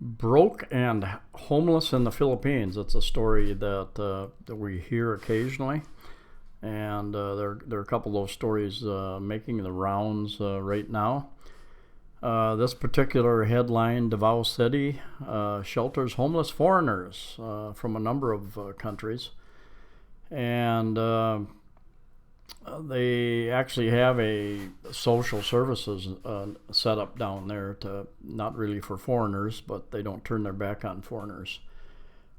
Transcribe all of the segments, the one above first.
Broke and homeless in the Philippines. It's a story that we hear occasionally, and there are a couple of those stories making the rounds right now. This particular headline, Davao City shelters homeless foreigners from a number of countries, and they actually have a social services set up down there, to not really for foreigners, but they don't turn their back on foreigners.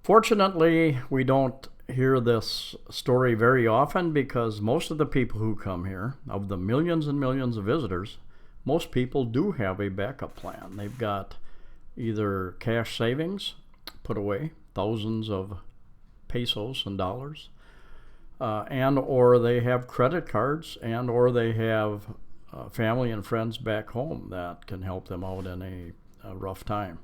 Fortunately, we don't hear this story very often, because most of the people who come here, of the millions and millions of visitors, most people do have a backup plan. They've got either cash savings put away, thousands of pesos and dollars, and or they have credit cards, and or they have family and friends back home that can help them out in a rough time.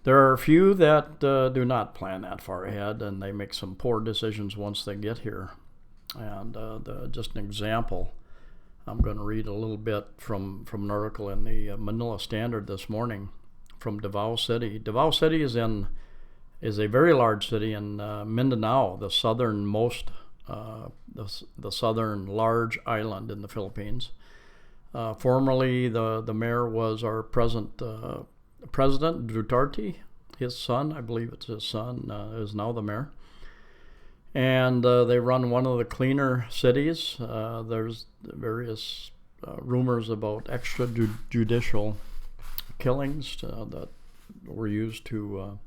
There are a few that do not plan that far ahead, and they make some poor decisions once they get here. And just an example, I'm going to read a little bit from an article in the Manila Standard this morning from Davao City. Davao City is a very large city in Mindanao, the southernmost, the southern large island in the Philippines. Formerly, the mayor was our present President Duterte. His son, I believe it's his son, is now the mayor. And they run one of the cleaner cities. There's various rumors about extrajudicial killings that were used to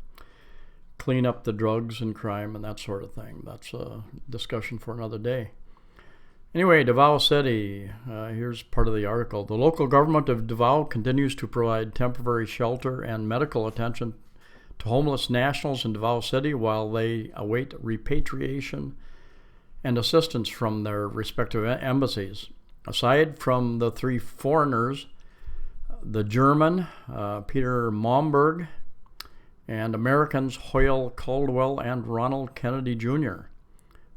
clean up the drugs and crime and that sort of thing. That's a discussion for another day. Anyway, Davao City, here's part of the article. The local government of Davao continues to provide temporary shelter and medical attention to homeless nationals in Davao City while they await repatriation and assistance from their respective embassies. Aside from the three foreigners, the German, Peter Momberg, and Americans Hoyle Caldwell and Ronald Kennedy Jr.,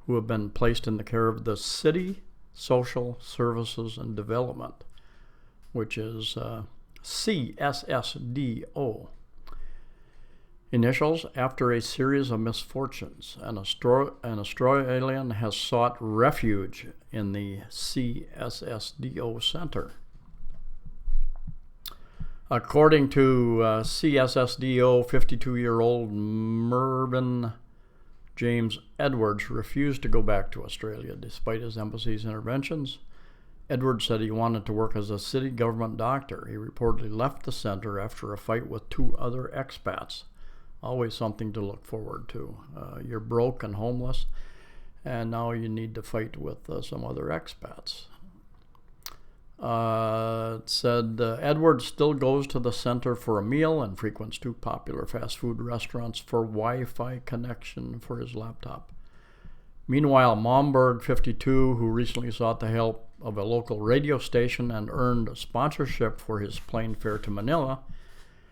who have been placed in the care of the City Social Services and Development, which is CSSDO. Initials after a series of misfortunes. An Australian has sought refuge in the CSSDO Center. According to CSSDO, 52-year-old Mervyn James Edwards refused to go back to Australia despite his embassy's interventions. Edwards said he wanted to work as a city government doctor. He reportedly left the center after a fight with two other expats. Always something to look forward to. You're broke and homeless, and now you need to fight with some other expats. It said Edwards still goes to the center for a meal and frequents two popular fast food restaurants for Wi-Fi connection for his laptop. Meanwhile, Momberg, 52, who recently sought the help of a local radio station and earned sponsorship for his plane fare to Manila,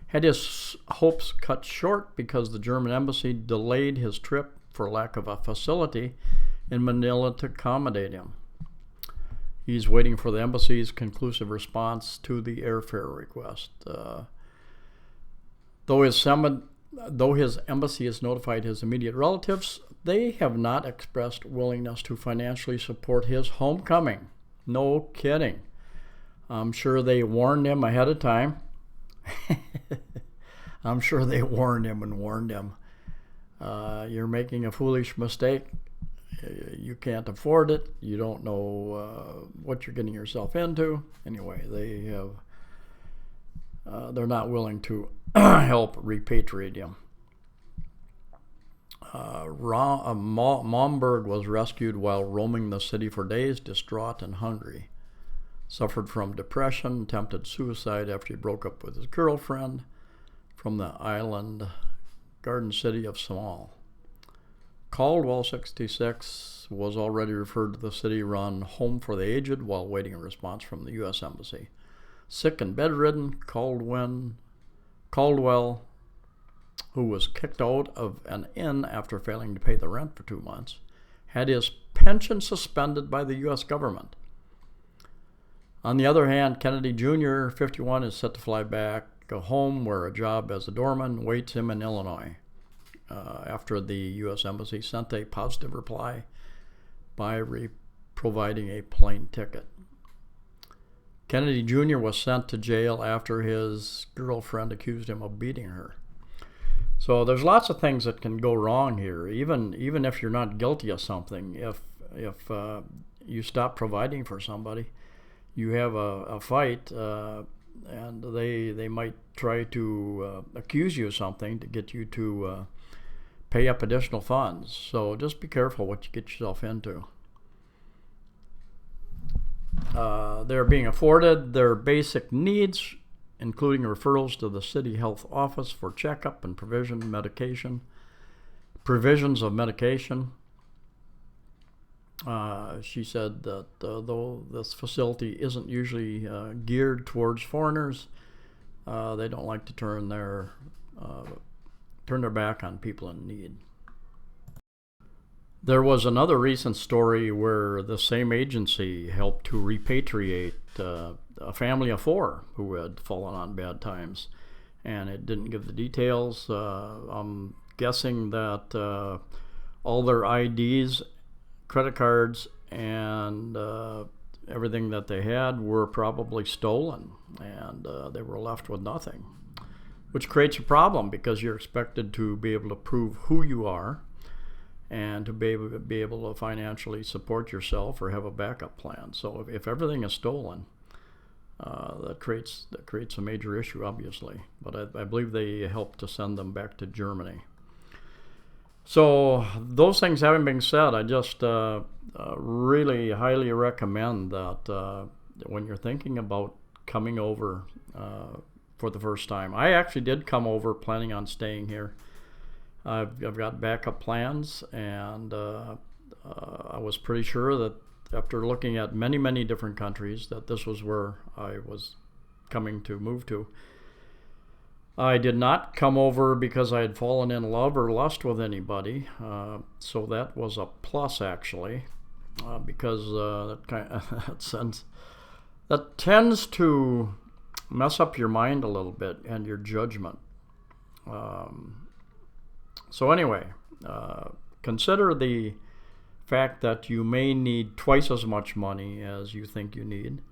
had his hopes cut short because the German embassy delayed his trip for lack of a facility in Manila to accommodate him. He's waiting for the embassy's conclusive response to the airfare request. Though his embassy has notified his immediate relatives, they have not expressed willingness to financially support his homecoming. No kidding. I'm sure they warned him ahead of time. I'm sure they warned him. You're making a foolish mistake. You can't afford it. You don't know what you're getting yourself into. Anyway, they're not willing to help repatriate him. Momberg was rescued while roaming the city for days, distraught and hungry. Suffered from depression, attempted suicide after he broke up with his girlfriend from the island garden city of Samal. Caldwell, 66, was already referred to the city-run Home for the Aged while waiting a response from the U.S. Embassy. Sick and bedridden, Caldwell, who was kicked out of an inn after failing to pay the rent for 2 months, had his pension suspended by the U.S. government. On the other hand, Kennedy Jr., 51, is set to fly back go home where a job as a doorman waits him in Illinois after the U.S. Embassy sent a positive reply by providing a plane ticket. Kennedy Jr. was sent to jail after his girlfriend accused him of beating her. So there's lots of things that can go wrong here, even if you're not guilty of something. If you stop providing for somebody, you have a fight, and they might try to accuse you of something to get you to pay up additional funds. So just be careful what you get yourself into. They're being afforded their basic needs, including referrals to the city health office for checkup and provisions of medication. She said that though this facility isn't usually geared towards foreigners, they don't like to turn their back on people in need. There was another recent story where the same agency helped to repatriate a family of 4 who had fallen on bad times, and it didn't give the details. I'm guessing that all their IDs, credit cards, and everything that they had were probably stolen, and they were left with nothing, which creates a problem because you're expected to be able to prove who you are and to be able to financially support yourself or have a backup plan. So if everything is stolen, that creates a major issue, obviously. But I believe they helped to send them back to Germany. So those things having been said, I just really highly recommend that when you're thinking about coming over for the first time. I actually did come over planning on staying here. I've got backup plans, and I was pretty sure that after looking at many different countries that this was where I was coming to move to. I did not come over because I had fallen in love or lust with anybody, so that was a plus actually, because that tends to mess up your mind a little bit and your judgment. So anyway, consider the fact that you may need twice as much money as you think you need.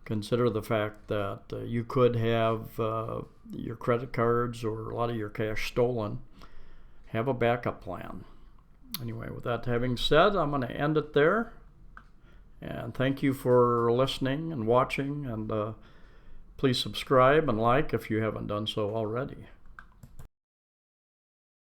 Consider the fact that you could have your credit cards or a lot of your cash stolen. Have a backup plan. Anyway, with that having said, I'm going to end it there. And thank you for listening and watching. And please subscribe and like if you haven't done so already.